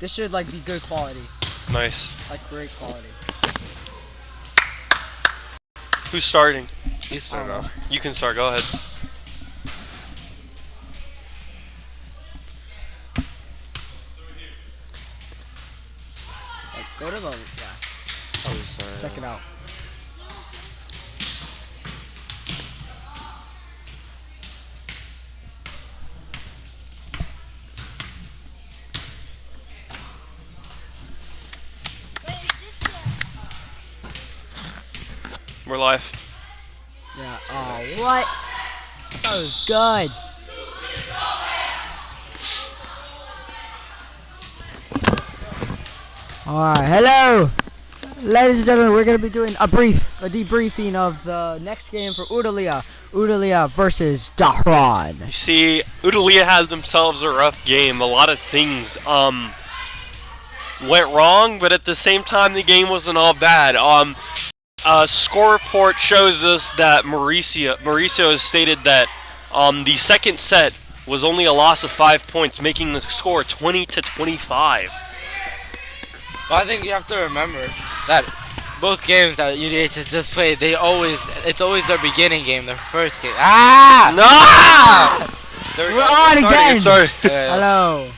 This should like be good quality. Nice. Like great quality. Who's starting? You start off. You can start. Go ahead. Like, go to the check it out. We're live. Yeah. Oh, what? That was good. All right. Hello, ladies and gentlemen. We're gonna be doing a debriefing of the next game for Udalia versus Dahran. You see, Udalia had themselves a rough game. A lot of things went wrong, but at the same time, the game wasn't all bad. Score report shows us that Mauricio has stated that the second set was only a loss of 5 points, making the score 20-25. Well, I think you have to remember that both games that UDH has just played, it's always their beginning game, their first game. No! We're on again. Sorry. Hello.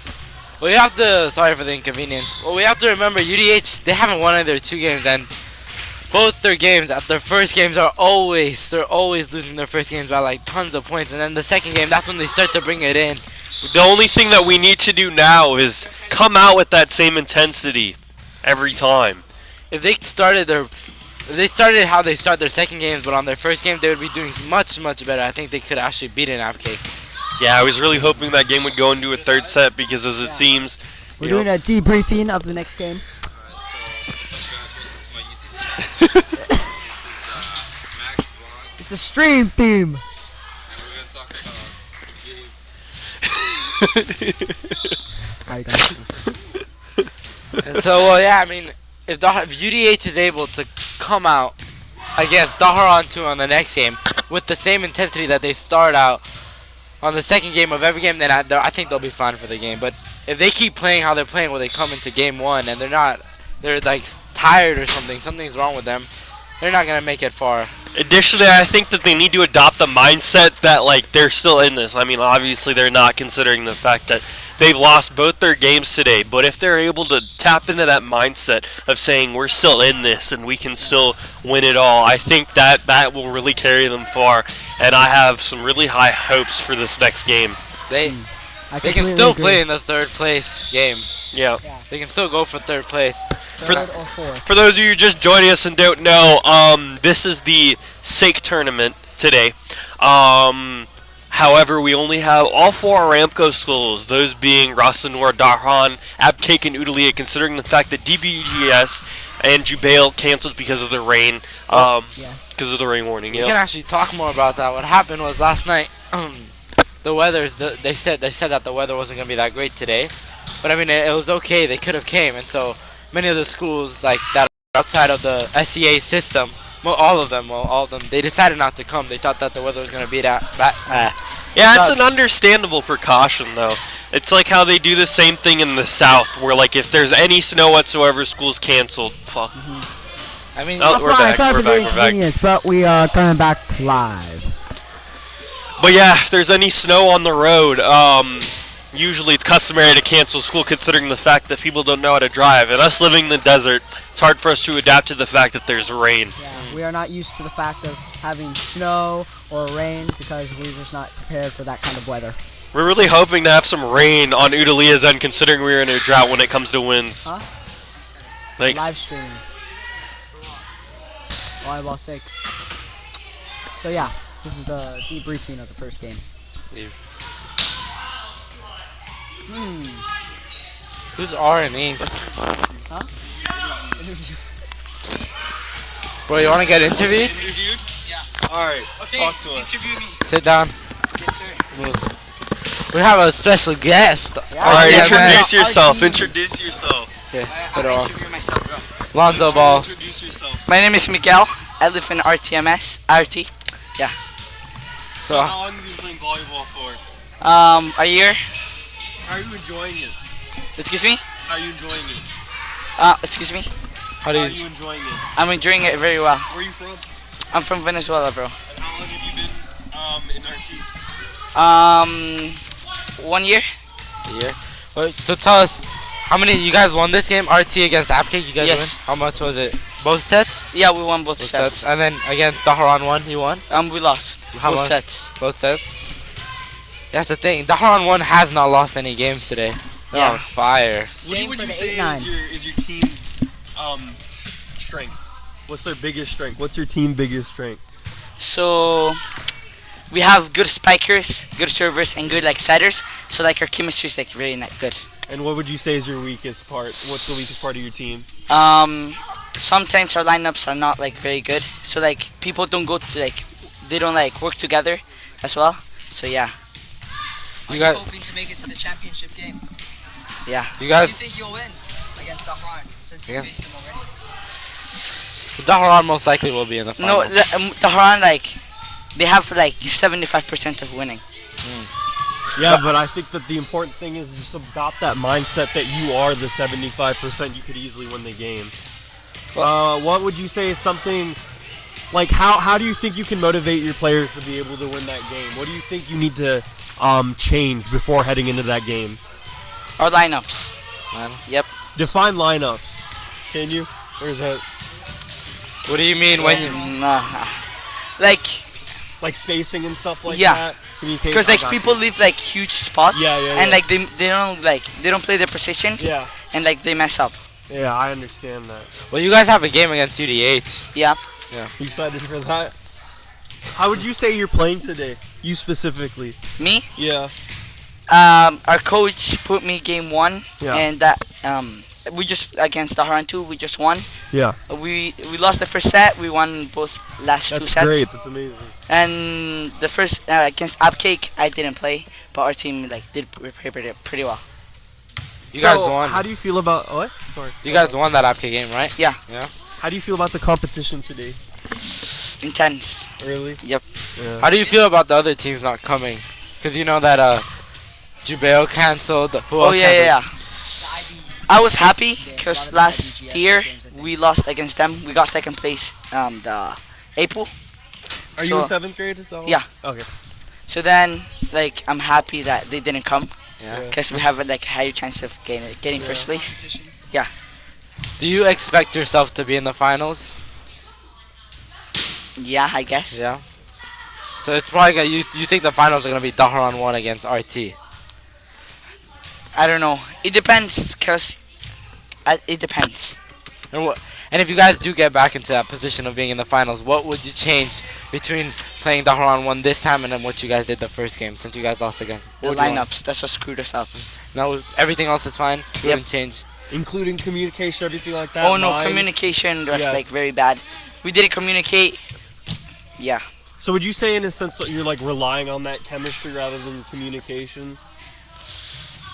Well, you have to. Sorry for the inconvenience. Well, we have to remember UDH. They haven't won either 2 games, and both their games, their first games they're always losing their first games by like tons of points, and then the second game, that's when they start to bring it in. The only thing that we need to do now is come out with that same intensity every time. If they started how they start their second games, but on their first game they would be doing much better. I think they could actually beat an AppK. Yeah, I was really hoping that game would go into a third set because, as it seems, we're doing a debriefing of the next game. It's a stream theme. And so, well, yeah, I mean, if UDH is able to come out against Dahran 2 on the next game with the same intensity that they start out on the second game of every game, then I think they'll be fine for the game. But if they keep playing how they're playing, where they come into game 1 and they're like tired or something's wrong with them, they're not gonna make it far. Additionally, I think that they need to adopt the mindset that like they're still in this. I mean, obviously they're not, considering the fact that they've lost both their games today. But if they're able to tap into that mindset of saying we're still in this and we can still win it all, I think that will really carry them far. And I have some really high hopes for this next game. They can still play in the third place game. Yeah. They can still go for third place. Third or fourth. For those of you just joining us and don't know, this is the SAIK tournament today. However, we only have all 4 Aramco schools, those being Rasanur, Dahran, AppK, and Udalia, considering the fact that DBGS and Jubail canceled because of the rain. Because of the rain warning. You can actually talk more about that. What happened was last night, they said that the weather wasn't gonna be that great today. But I mean, it was okay. They could have came, and so many of the schools like that are outside of the SEA system, all of them, they decided not to come. They thought that the weather was gonna be that. Yeah, it's an understandable precaution, though. It's like how they do the same thing in the South, where like if there's any snow whatsoever, school's canceled. Fuck. I mean, we're back. Sorry for the We're back. inconvenience, but we are coming back live. But yeah, if there's any snow on the road, usually it's customary to cancel school, considering the fact that people don't know how to drive. And us living in the desert, it's hard for us to adapt to the fact that there's rain. Yeah, we are not used to the fact of having snow or rain because we're just not prepared for that kind of weather. We're really hoping to have some rain on Udalia's end, considering we're in a drought when it comes to winds. Huh? Thanks. Live streaming. Volleyball SAIK. So yeah, this is the debriefing of the first game. Who's R&E? Huh? Bro, you want to get interviewed? Yeah. Alright, Okay, talk to us. interview me. Sit down. Yes, sir. We have a special guest. Alright, RTMS. introduce yourself. Introduce yourself. Yeah, put it I'll on. interview myself, bro. Lonzo Ball. Introduce yourself. My name is Miguel. I live in RTMS. RT. Yeah. So how long have you been playing volleyball for? A year. How are you enjoying it? Excuse me? How are you enjoying it? Excuse me? How do How are you? you enjoying it? I'm enjoying it very well. Where are you from? I'm from Venezuela, bro. And how long have you been in RT? 1 year? Yeah. So tell us, how many you guys won this game? RT against Apcake, you guys Yes. win? How much was it? Both sets? Yeah, we won both Both sets. sets. And then against Daharan 1, you won? We lost How both much? sets. Both sets? That's the thing. Daharan 1 has not lost any games today. They're Yeah. on fire. Same What for would you the say 8-9. is your team's strength? What's their biggest strength? What's your team biggest strength? So we have good spikers, good servers, and good like setters. So like our chemistry is like very good. And what would you say is your weakest part? What's the weakest part of your team? Sometimes our lineups are not like very good. So like people don't go to like they don't like work together as well. So yeah, You guys, hoping to make it to the championship game? yeah. you guys, you'll win against Dahran since you Yeah. faced them already? Daharan most likely will be in the No, final. the Haran like they have like 75% of winning. Yeah, but I think that the important thing is just adopt that mindset that you are the 75%. You could easily win the game. What would you say is something like how do you think you can motivate your players to be able to win that game? What do you think you need to change before heading into that game? Our lineups. Man. Yep. Define lineups. Can you? Or is that What do you mean when you... Nah. Like like spacing and stuff like Yeah. that? Communication? because I like got people you. leave like huge spots Yeah, and yeah. like they don't play their positions Yeah. and like they mess up. Yeah, I understand that. Well, you guys have a game against UDH. Yeah. You excited for that? How would you say you're playing today? You specifically. Me? Yeah. Our coach put me game 1 Yeah. and that we just against Daharan 2 we just won. Yeah. We lost the first set, we won both last 2 That's sets. great. That's amazing. And the first against Upcake I didn't play, but our team like did prepare pretty well. You guys won. How do you feel about what? Sorry. You guys won that Apcake game, right? Yeah. Yeah. How do you feel about the competition today? Intense. Really? Yep. Yeah. How do you feel about the other teams not coming? Because you know that Jubeo canceled. Who Oh else yeah, canceled? yeah. I was happy because last year we lost against them. We got second place. The April. Are you So- in 7th grade as well? Yeah. Okay. So then, like, I'm happy that they didn't come Yeah. because we have like a higher chance of getting first place. Do you expect yourself to be in the finals? Yeah, I guess. Yeah. So it's probably gonna, you think the finals are gonna be Daharan 1 against RT? I don't know. It depends, cause it depends. And if you guys do get back into that position of being in the finals, what would you change between playing Daharan 1 this time and then what you guys did the first game since you guys lost again? The lineups. That's what screwed us up. No, everything else is fine. You Yep. wouldn't change. Including communication, everything like that. Oh no, mind. communication was Yeah. like very bad. We didn't communicate. Yeah. So would you say, in a sense, that you're like relying on that chemistry rather than communication?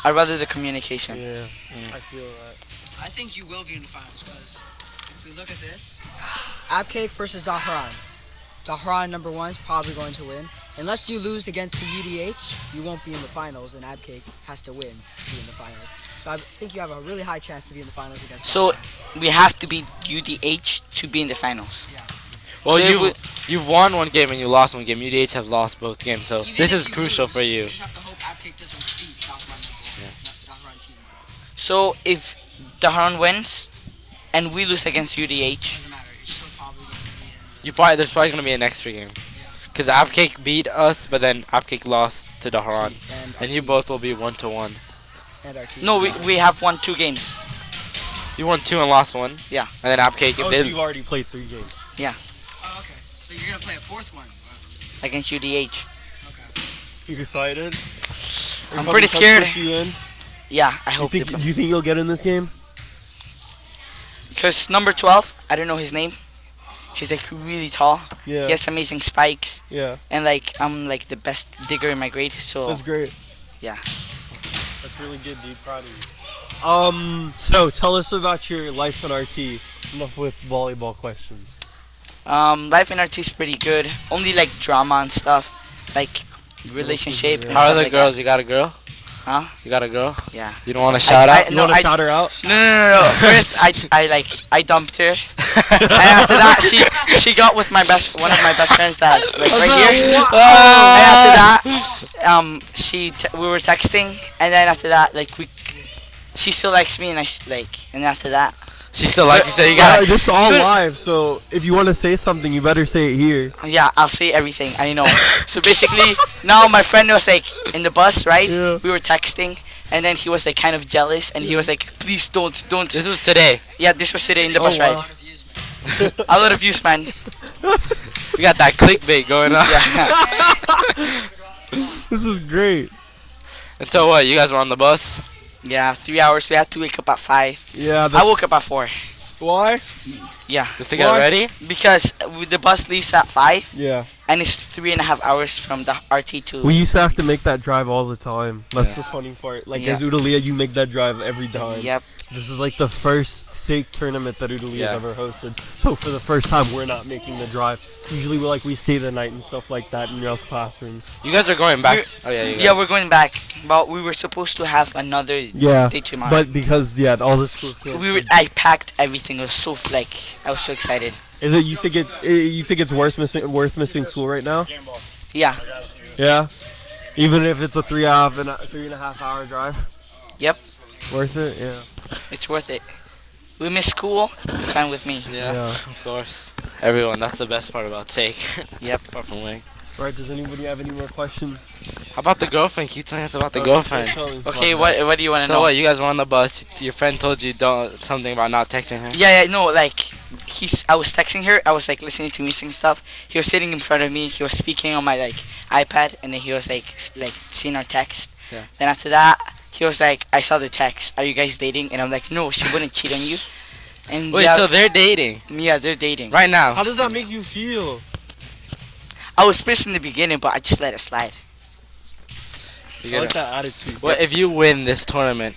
I'd rather the communication. Yeah. I feel that. I think you will be in the finals because if we look at this, Abcake versus Dahran. Dahran number 1 is probably going to win. Unless you lose against the UDH, you won't be in the finals, and Abcake has to win to be in the finals. So I think you have a really high chance to be in the finals against So Dahran. we have to beat UDH to be in the finals. Well, So you've won one game and you lost one game. UDH have lost both games, so Even this if is you crucial lose, for you. just have to hope Abcake doesn't beat Dahran team. So if Daharan wins and we lose against UDH, Doesn't matter. You're still probably going to be in. There's probably gonna be an extra game. Because Apcake beat us, but then Apcake lost to Daharan. And you both will be 1-1. And our team. no, we have won 2 games. You won 2 and lost 1. Yeah. And then Apcake, if Oh, so they, you've already played 3 games. Oh, okay. So you're going to play a 4th one. Against UDH. You excited? I'm pretty scared. You in? Yeah, I You hope think, do you think you'll get in this game? because number 12, I don't know his name. He's like really tall. Yeah. He has amazing spikes, Yeah. and like I'm like the best digger in my grade. So That's great. Yeah. That's really good, dude. Proud of you. So tell us about your life in RT. Enough with volleyball questions. Life in RT is pretty good. Only like drama and stuff, like relationship. and how are stuff the like girls? You got a girl? that. Huh? You got a girl? Yeah. You don't want to shout out? You want to shout her out? No. First, I dumped her, and after that, she got with one of my best friends that's like right here. And after that, we were texting, and then after that, she still likes me, and and after that, She still likes you, so you got. This is all live, so if you want to say something, you better say it here. yeah, I'll say everything. I know. So basically, now my friend was like in the bus, right? Yeah. We were texting, and then he was like kind of jealous, and he was like, "Please don't." This was today. Yeah, this was today in the bus wow. ride. A lot of views, man. We got that clickbait going on. Yeah. This is great. And so what? You guys were on the bus? Yeah, 3 hours. We had to wake up at 5. Yeah. I woke up at 4. Why? Yeah, Just to get What? ready? because the bus leaves at 5, Yeah. and it's 3.5 hours from the RT to. We used to have to make that drive all the time. That's Yeah. the funny part. Like Yeah. as Udalia, you make that drive every time. Yep. This is like the first SAIK tournament that Udalia's Yeah. ever hosted. So for the first time, we're not making the drive. Usually we stay the night and stuff like that in y'all's classrooms. You guys are going back. Oh yeah, you guys. Yeah, we're going back, but we were supposed to have another Yeah. day tomorrow. But because all the schools can't. I packed everything. It was so I was so excited. Is it you think it's worth missing school right now? Yeah. Yeah. Even if it's a 3.5 hour drive. Yep. Worth it? Yeah. It's worth it. We miss school. It's fine with me. Yeah, Yeah. of course. Everyone, that's the best part about SAIK. Yep. Apart from winning. Right. Does anybody have any more questions? How about the girlfriend? Keep telling us about the girlfriend. Okay, what do you want to So know? what? You guys were on the bus. Your friend told you something about not texting her. Yeah, no, I was texting her. I was like listening to music and stuff. He was sitting in front of me. He was speaking on my iPad, and then he was like seeing our text. Yeah. Then after that, he was like, "I saw the text. Are you guys dating?" And I'm like, "No, she wouldn't cheat on you." And Wait, yeah, so they're dating yeah, they're dating. right now? How does that make you feel? I was pissed in the beginning, but I just let it slide. You I get like it? that attitude. What if you win this tournament?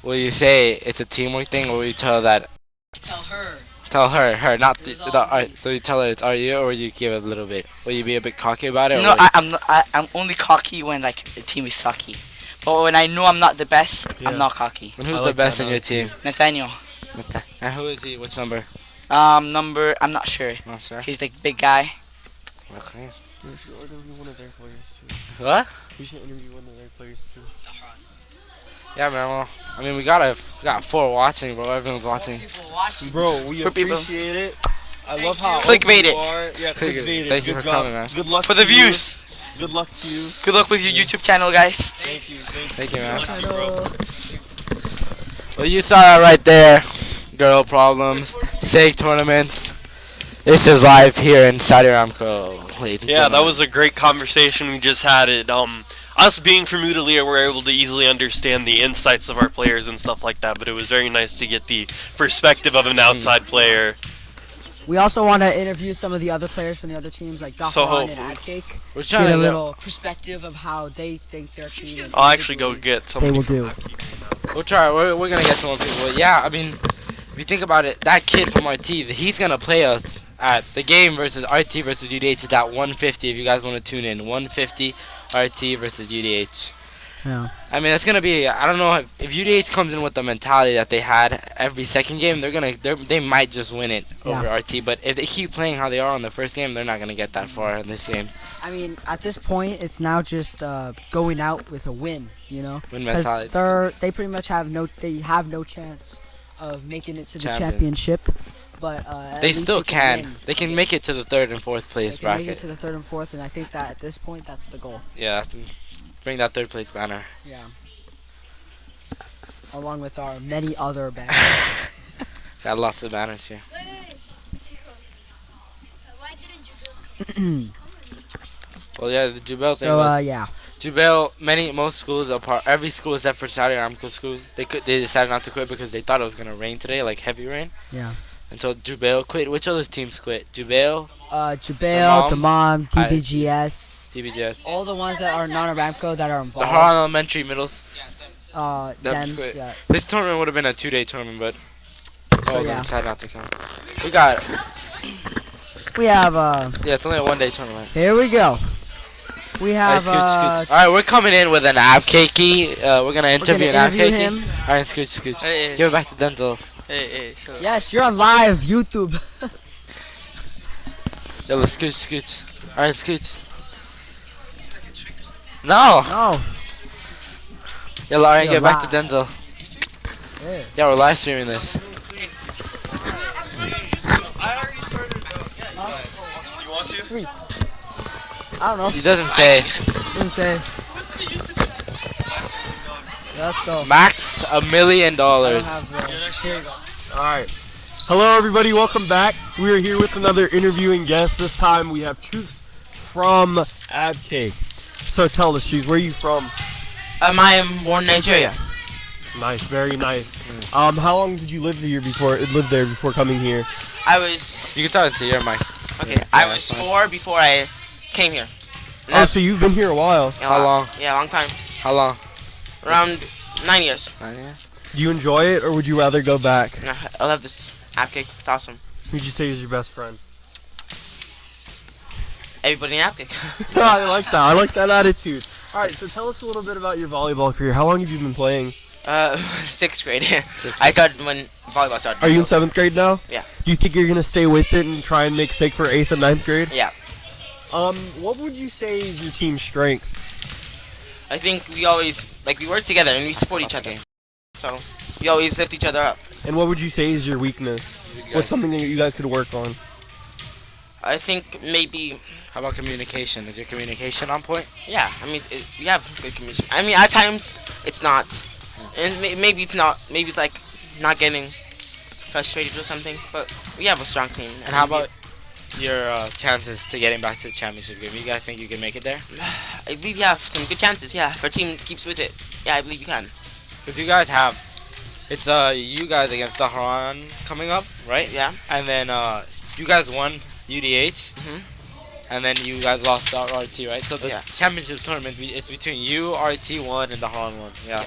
Will you say it's a teamwork thing, or will you tell that? Tell her. Tell her, not It was the all me. will you tell her it's RU, or will you give it a little bit? Will you be a bit cocky about it? or No, will you- I'm not. I'm only cocky when the team is sucky. But when I know I'm not the best, Yeah. I'm not cocky. And who's I the like best that in your team? Nathaniel. And who is he? Which number? Number, I'm not sure. Not sure. He's like big guy. Okay. We should interview one of their players too. What? We should interview one of their players too. Yeah, man. Well, I mean, we got 4 watching, bro. Everyone's watching. Bro, we For people. appreciate it. I love how Clickbait open you it. are. Yeah, clickbait it. Thank you Good for job. coming, man. Good luck For to the you. views. Good luck to you. Good luck with your YouTube channel, guys. Thank you. Thank you, man. Good luck to you, bro. Well, you saw that right there. Girl problems, SAIK tournaments. This is live here in Saudi Aramco, ladies and Yeah, gentlemen. that was a great conversation we just had. It us being from Udalia, we're able to easily understand the insights of our players and stuff like that. But it was very nice to get the perspective of an outside player. We also want to interview some of the other players from the other teams, like So Dahlan and hopefully. Adcake. We're Get trying a to little perspective of how they think their team. and I'll actually go individually get somebody will from do. Adcake. We'll try. We're gonna get some more people. Yeah, I mean, if you think about it, that kid from RT, he's gonna play us at the game versus RT versus UDH is at 150. If you guys want to tune in, 150 RT versus UDH. Yeah. I mean, it's gonna be. I don't know if UDH comes in with the mentality that they had every second game. They might just win it over Yeah. RT. But if they keep playing how they are on the first game, they're not gonna get that far in this game. I mean, at this point, it's now just going out with a win. You know, Win 'Cause mentality. they pretty much have no chance of making it to the Champion. championship. But at They least still can. win. They can make it to the 3rd and 4th They place can make it bracket. to the 3rd and 4th, and I think that at this point, that's the goal. Yeah, bring that 3rd place banner. Yeah. Along with our many other banners. Got lots of banners here. Why didn't you Well, yeah, the Jubail thing So was yeah. Jubail. Most schools apart, every school except for Saudi Aramco schools, they decided not to quit because they thought it was gonna rain today, like heavy rain. Yeah. And so Jubail quit. Which other teams quit? Jubail, Jubail, the mom, I- DBGS, DBGS, all the ones that are non-Aramco that are the involved. Haran Elementary Middle. Dems Dems, quit. yeah. This tournament would have been a 2-day tournament, but all of them yeah. decided not to come. We got We have yeah, it's only a 1-day tournament. here we go. We Alright, have Scooch. Alright, we're coming in with an abcakey. We're gonna interview an abcakey. him. Alright, Scooch. Hey, Give it back to Dental. hey, shut up. Yes, you're on live YouTube. Yo, let's Scooch. Alright, Scooch. No! No. Yo, alright, Yo, get back to live. Dental. Yeah. Yeah, we're live streaming this. I don't know. He doesn't say. Doesn't say. Yeah, let's go. Max $1 million. I don't have the- Here you go. Alright. Hello everybody, welcome back. We are here with another interviewing guest. This time we have Chooks from Abcake. So tell us, Chooks, where are you from? I am born in Nigeria. Nice, very nice. How long did you live there before coming here? I was You can talk into your mic. okay. I was 4 before I came here. Oh, so you've been here a while. Yeah, How long? Yeah, long time. How long? Around 9 years. Do you enjoy it, or would you rather go back? I love this app cake. It's awesome. Who'd you say is your best friend? Everybody in app cake. I like that. I like that attitude. Alright, so tell us a little bit about your volleyball career. How long have you been playing? 6th grade. I started when volleyball started. Are you in 7th grade now? Yeah. Do you think you're going to stay with it and try and make SAIK for 8th and 9th grade? Yeah. What would you say is your team's strength? I think we always we work together and we support each other. So we always lift each other up. And what would you say is your weakness? What's something that you guys could work on? I think maybe How about communication? Is your communication on point? yeah. I mean we have good communication. I mean at times it's not, and maybe it's not. Maybe it's like not getting frustrated or something. But we have a strong team. And how about your chances to getting back to the championship game? You guys think you can make it there? I believe you have some good chances. Yeah, if our team keeps with it. Yeah, I believe you can. Because you guys have, it's you guys against Dahran coming up, right? Yeah. And then you guys won UDH, and then you guys lost to RT, right? So the Yeah. championship tournament is between you, RT1, and Dahran 1. Yeah.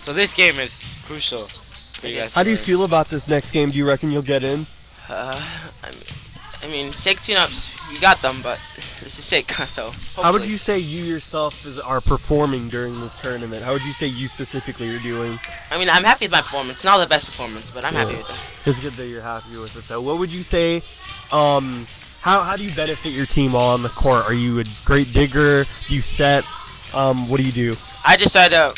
So this game is crucial for It you guys. is. How do you to feel about this next game? Do you reckon you'll get in? I mean, SAIK tune-ups, you got them, but this is SAIK, so hopefully. How would you say you yourself are performing during this tournament? How would you say you specifically are doing? I mean, I'm happy with my performance. It's not the best performance, but I'm happy with it. It's good that you're happy with it, though. What would you say? How do you benefit your team while on the court? Are you a great digger? Do you set? What do you do? I just try to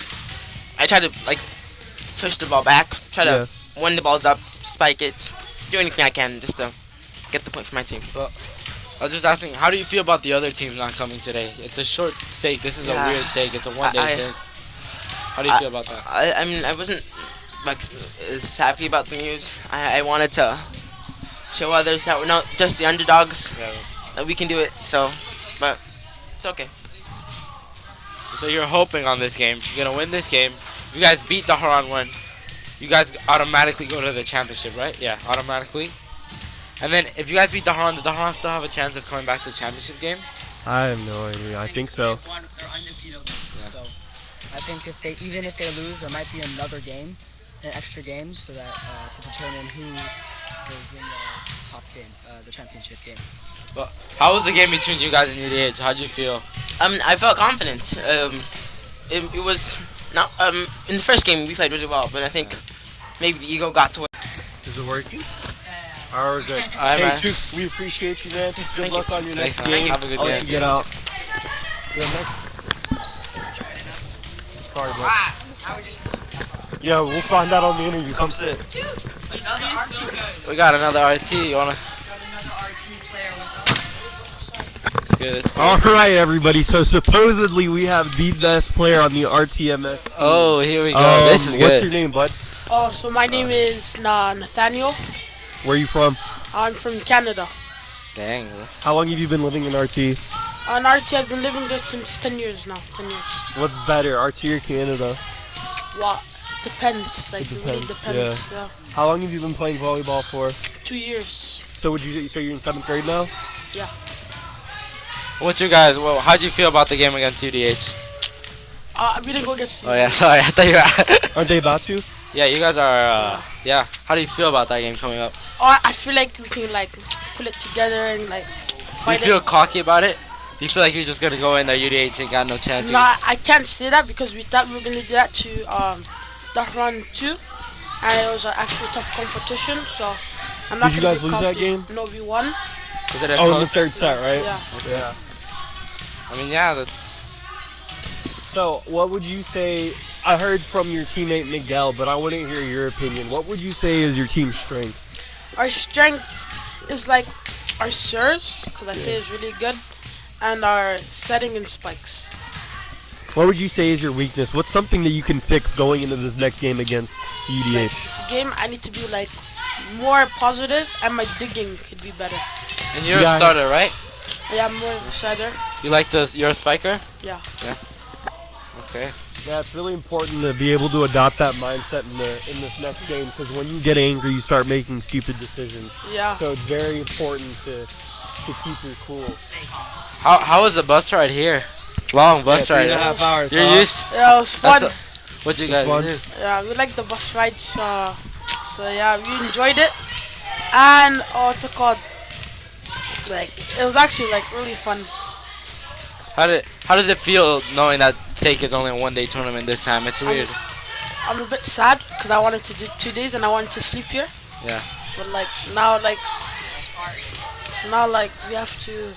push the ball back, try to win the balls up, spike it, do anything I can just to get the point for my team. I was just asking, how do you feel about the other teams not coming today? It's a short SAIK. This is a weird SAIK. It's a one-day SAIK. How do you feel about that? I mean, I wasn't as happy about the news. I wanted to show others that we're not just the underdogs, that we can do it. So, but it's okay. So you're hoping on this game. You're gonna win this game. If you guys beat the Haran 1, you guys automatically go to the championship, right? Yeah, automatically. And then if you guys beat the Haran, does the Haran still have a chance of coming back to the championship game? I have no idea. I think so. They're undefeated. So I think even if they lose, there might be another game, an extra game, so that to determine who is in the top game, the championship game. Well, how was the game between you guys and UDH? How'd you feel? I felt confident. It was not in the first game we played really well, but I think maybe the ego got to it. Is it working? Alright, good. Alright, Hey, man. Chooks, we appreciate you, man. Good Thank luck on your Thanks, next man. game. Have a good I'll let game. you get out. Sorry, bro. Yeah, we'll find out on the interview. Come sit. We got another RT. You wanna? It's good. It's good. Alright, everybody. So, supposedly, we have the best player on the RTMS team. Oh, here we go. This is What's good. your name, bud? Oh, so my name is Nathaniel. Where are you from? I'm from Canada. Dang. Bro. How long have you been living in RT? On RT, I've been living there since 10 years now. 10 years. What's better, RT or Canada? Well, it depends. Like, it really depends. Yeah. How long have you been playing volleyball for? 2 years. So you're in 7th grade now? Yeah. What's your guys? Well, how'd you feel about the game against UDH? We didn't go against. Oh yeah, sorry. I thought you were. Aren't they about to? Yeah, you guys are. Yeah. How do you feel about that game coming up? Oh, I feel like we can like pull it together and like Do you fight feel it. cocky about it? You feel like you're just gonna go in there, UDH ain't got no chance? No, I can't say that because we thought we were gonna do that to Dahran too, and it was an actually tough competition. So I'm not. Did you gonna guys be lose that cocky. game? No, we won. Was it a Oh, in the close? third set, right? Yeah. Yeah. I mean, yeah. So, what would you say? I heard from your teammate Miguel, but I want to hear your opinion. What would you say is your team's strength? Our strength is like our serves, because I say it's really good, and our setting and spikes. What would you say is your weakness? What's something that you can fix going into this next game against UDH? Like, this game, I need to be like more positive, and my digging could be better. And you're Yeah. a starter, right? Yeah, I'm more of a setter. You like this? You're a spiker? Yeah. Okay. Yeah, it's really important to be able to adopt that mindset in this next game, because when you get angry, you start making stupid decisions. Yeah. So it's very important to keep your cool. How was the bus ride here? Long bus ride. 3.5 hours. You're huh? used. Yeah, it was fun. What you It's guys fun. do? Yeah, we like the bus rides. So yeah, we enjoyed it. And what's it called? Like, it was actually like really fun. How does it feel knowing that SAIK is only a one-day tournament this time? It's weird. I'm a bit sad because I wanted to do 2 days and I wanted to sleep here. Yeah. But now we have to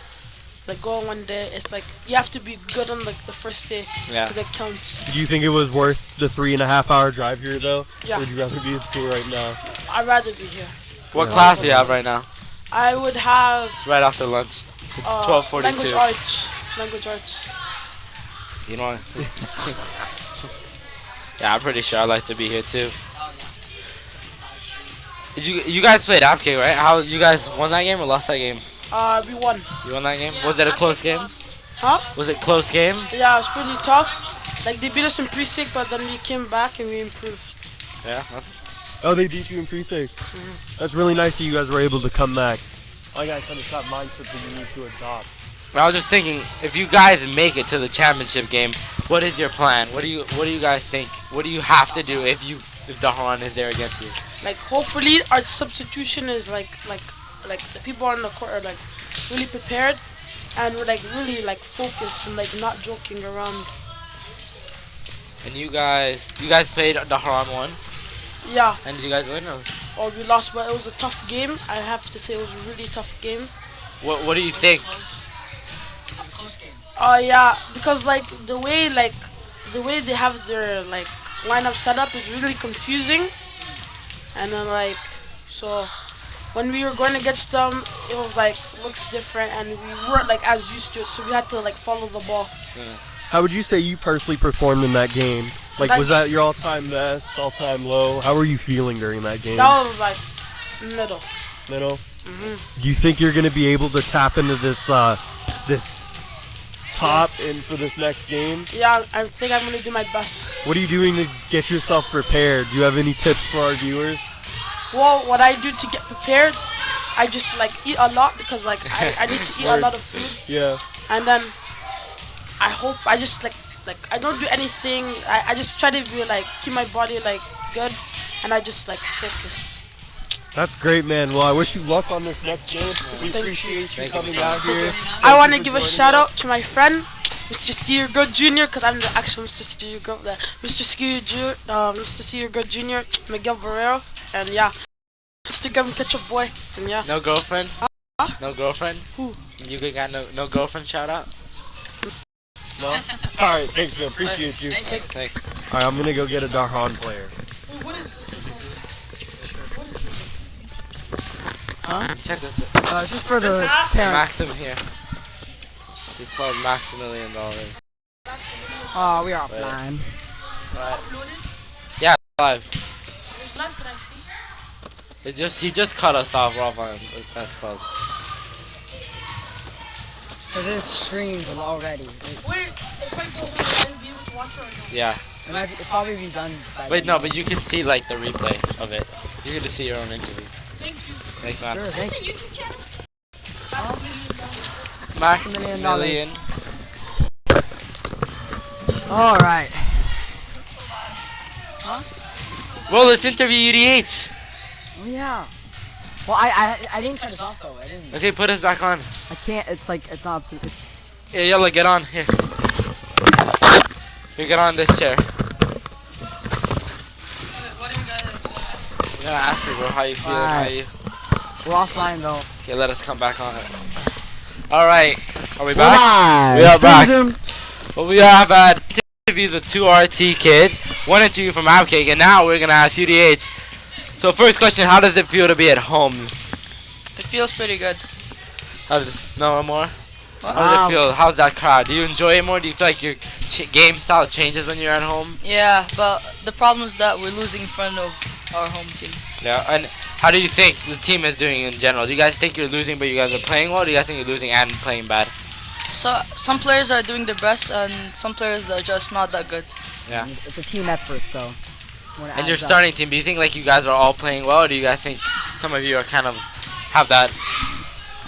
like go on one day. It's like you have to be good on like the first day. Yeah. Because it counts. Do you think it was worth the 3.5 hour drive here, though? Yeah. Or would you rather be in school right now? I'd rather be here. What class do you have right now? I would have It's right after lunch. It's 12:42. language arts. Language arts. You know what? Yeah, I'm pretty sure I'd like to be here too. Did you guys played AppCake, right? How you guys won that game or lost that game? We won. You won that game? Was it a close game? Huh? Was it close game? Yeah, it was pretty tough. Like they beat us in pre-SAIK, but then we came back and we improved. Yeah, that's Oh, they beat you in pre-SAIK. That's really nice that you guys were able to come back. I guys kind of that mindset that you need to adopt. I was just thinking, if you guys make it to the championship game, what is your plan? What do you guys think? What do you have to do if Dahran is there against you? Like hopefully our substitution is like the people on the court are like really prepared and we're like really like focused and like not joking around. And you guys played Dahran 1, Yeah. and did you guys win? Or we lost, but it was a tough game. I have to say it was a really tough game. What do you think? Close game. Oh yeah, because like the way they have their like lineup set up is really confusing, and then like so when we were going against them, it was like looks different, and we weren't like as used to it, so we had to like follow the ball. How would you say you personally performed in that game? Like, was that your all-time best, all-time low? How were you feeling during that game? That was like middle. Middle? Do you think you're going to be able to tap into this this top in for this next game? Yeah, I think I'm gonna do my best. What are you doing to get yourself prepared? Do you have any tips for our viewers? Well, what I do to get prepared, I just like eat a lot because like I need to eat a lot of food, Yeah. and then I just like I don't do anything. I just try to be like keep my body like good, and I just like focus. That's great, man. Well, I wish you luck on this next game. We Thank you. appreciate you coming out here. I want to give a shout out to my friend, Mr. Steergo Jr. because I'm the actual Mr. Steergo. Mr. Steergo Jr. Miguel Barrero, and yeah, Instagram Ketchup Boy, and yeah. No girlfriend? No girlfriend? Who? You got no girlfriend shout out? No? All right, thanks, man. Appreciate you. Thanks. All right, I'm going to go get a Dahran player. What is this? Check this. It's just for the parents. Maxim here. He's called Maximilian already. Oh, we are offline. Yeah, live. This live, can I see? He just cut us off. We're off on. That's called. Because it's streamed already. It's, Wait, if I go home, I'll be able to watch it or no? Yeah. it'll probably be done by Wait, then. no, but you can see like the replay of it. You get to see your own interview. Thank you. Thanks, man. Sure, thanks. Maximilian. Alright. Well, let's interview UDH. Oh, yeah. Well, I didn't cut it off though. I didn't. Okay, put us back on. I can't. It's like it's not. It's Yeah, Yellow, get on here. You get on this chair. What do you guys ask? We're gonna ask you, bro, how you feeling? How you? We're offline though. Okay, let us come back on it. All right, are we back? We are Bye. back. Well, we have had interviews with 2 RT kids, 1 interview from Outcake, and now we're gonna ask UDH. So first question, how does it feel to be at home? It feels pretty good. How does no more? How does it feel? How's that crowd? Do you enjoy it more? Do you feel like your game style changes when you're at home? Yeah, but the problem is that we're losing in front of our home team. Yeah, and how do you think the team is doing in general? Do you guys think you're losing but you guys are playing well? Or do you guys think you're losing and playing bad? So some players are doing their best and some players are just not that good. Yeah. It's a team effort, so. when it And your adds up. starting team, do you think like you guys are all playing well, or do you guys think some of you are kind of have that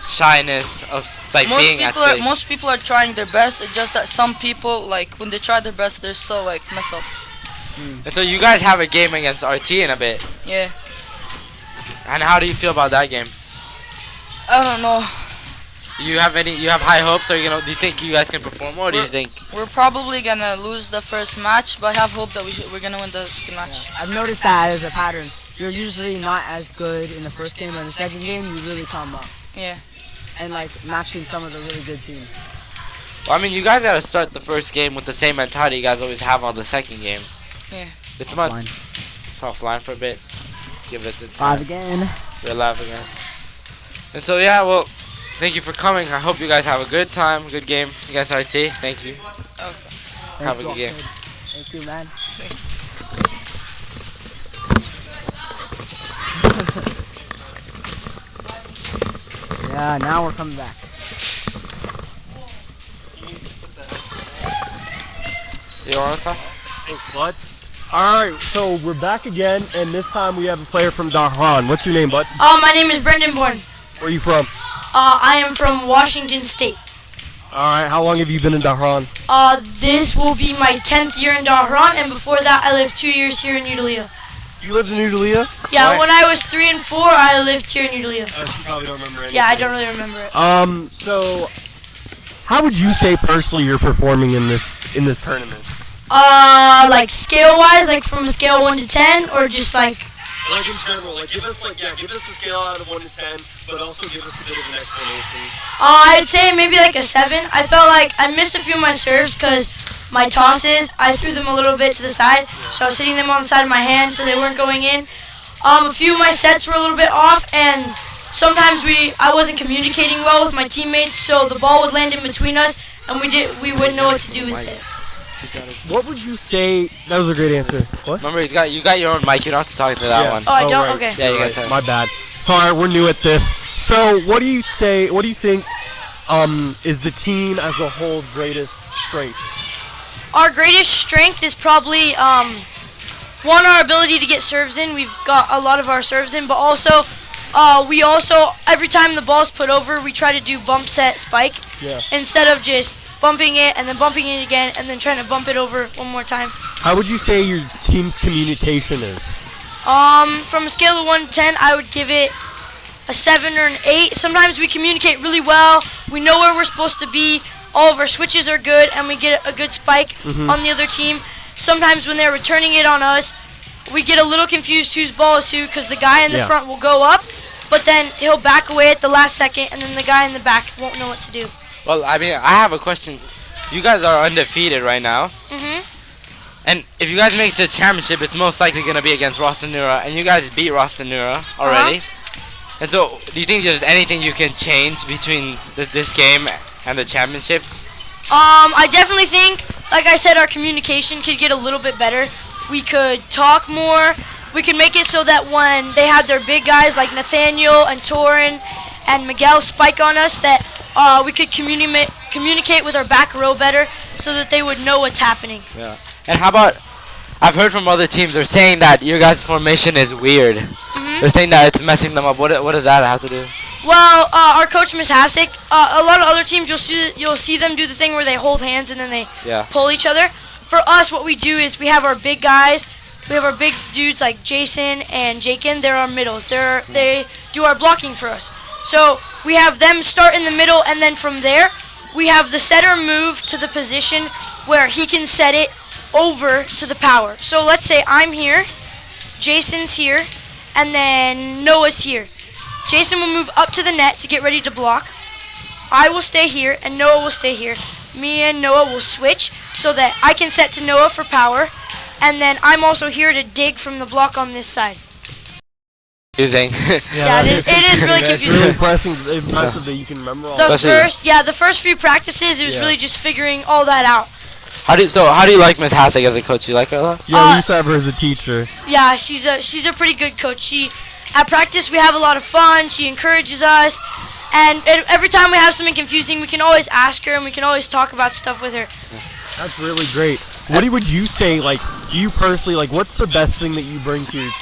shyness of like being at SAIK? Most people are trying their best. It's just that some people, like when they try their best, they're still like mess up. And so you guys have a game against RT in a bit. Yeah. And how do you feel about that game? I don't know. You have high hopes, or do you think you guys can perform, or do you think? We're probably gonna lose the first match, but I have hope that we're gonna win the second match. I've noticed that as a pattern. You're usually not as good in the first game, but in the second game, you really come up. Yeah. And like matching some of the really good teams. Well, I mean, you guys gotta start the first game with the same mentality you guys always have on the second game. Yeah. It's much Offline. offline for a bit. Give it the time. Live again. We're live again. And so yeah, well, thank you for coming. I hope you guys have a good time, good game against RT. Thank you. Have a good game. Thank you, man. Yeah, now we're coming back. You wanna talk? Thanks, bud. All right, so we're back again, and this time we have a player from Dahran. What's your name, bud? My name is Brendan Bourne. Where are you from? I am from Washington State. All right, how long have you been in Dahran? This will be my 10th year in Dahran, and before that I lived 2 years here in Udalia. You lived in Udalia? Yeah, Right. when I was 3 and 4, I lived here in Udalia. You probably don't remember anything. Yeah, I don't really remember it. So how would you say personally you're performing in this tournament? Like scale-wise, like from a scale 1 to 10, or just like... Like in general, give us a scale out of 1 to 10, but also give us a bit of an explanation. I'd say maybe like a 7. I felt like I missed a few of my serves because my tosses, I threw them a little bit to the side, so I was hitting them on the side of my hand so they weren't going in. A few of my sets were a little bit off, and sometimes I wasn't communicating well with my teammates, so the ball would land in between us, and we wouldn't know what to do with it. What would you say? That was a great answer. What? Remember, you got your own mic. You don't have to talk to that one. Oh, I don't? right. Okay. Yeah, you got time. My bad. Sorry, we're new at this. So, what do you think is the team as a whole greatest strength? Our greatest strength is probably one, our ability to get serves in. We've got a lot of our serves in, but also we every time the ball's put over, we try to do bump set spike instead of just bumping it and then bumping it again and then trying to bump it over one more time. How would you say your team's communication is? From a scale of 1 to 10, I would give it a 7 or an 8. Sometimes we communicate really well. We know where we're supposed to be. All of our switches are good, and we get a good spike on the other team. Sometimes when they're returning it on us, we get a little confused whose ball is who because the guy in the front will go up, but then he'll back away at the last second, and then the guy in the back won't know what to do. Well, I mean, I have a question. You guys are undefeated right now. And if you guys make the championship, it's most likely going to be against Rostanura, and you guys beat Rostanura already. And so, do you think there's anything you can change between this game and the championship? I definitely think, like I said, our communication could get a little bit better. We could talk more. We could make it so that when they had their big guys like Nathaniel and Torin and Miguel spike on us, that we could communicate with our back row better so that they would know what's happening. Yeah. And how about, I've heard from other teams, they're saying that your guys' formation is weird. They're saying that it's messing them up. What does that have to do? Well, our coach, Miss Hasek, a lot of other teams, you'll see them do the thing where they hold hands and then they pull each other. For us, what we do is we have our big guys. We have our big dudes like Jason and Jakin. They're our middles. They do our blocking for us. So we have them start in the middle, and then from there, we have the setter move to the position where he can set it over to the power. So let's say I'm here, Jason's here, and then Noah's here. Jason will move up to the net to get ready to block. I will stay here, and Noah will stay here. Me and Noah will switch so that I can set to Noah for power, and then I'm also here to dig from the block on this side. Using. Yeah, it is really It's confusing. really impressive that you can remember all that. The first few practices, it was really just figuring all that out. How do you like Miss Hassick as a coach? You like her a lot? Yeah, we used to have her as a teacher. Yeah, she's a pretty good coach. At practice we have a lot of fun. She encourages us, and every time we have something confusing, we can always ask her and we can always talk about stuff with her. That's really great. What would you say, like, you personally, like, what's the best thing that you bring to your team?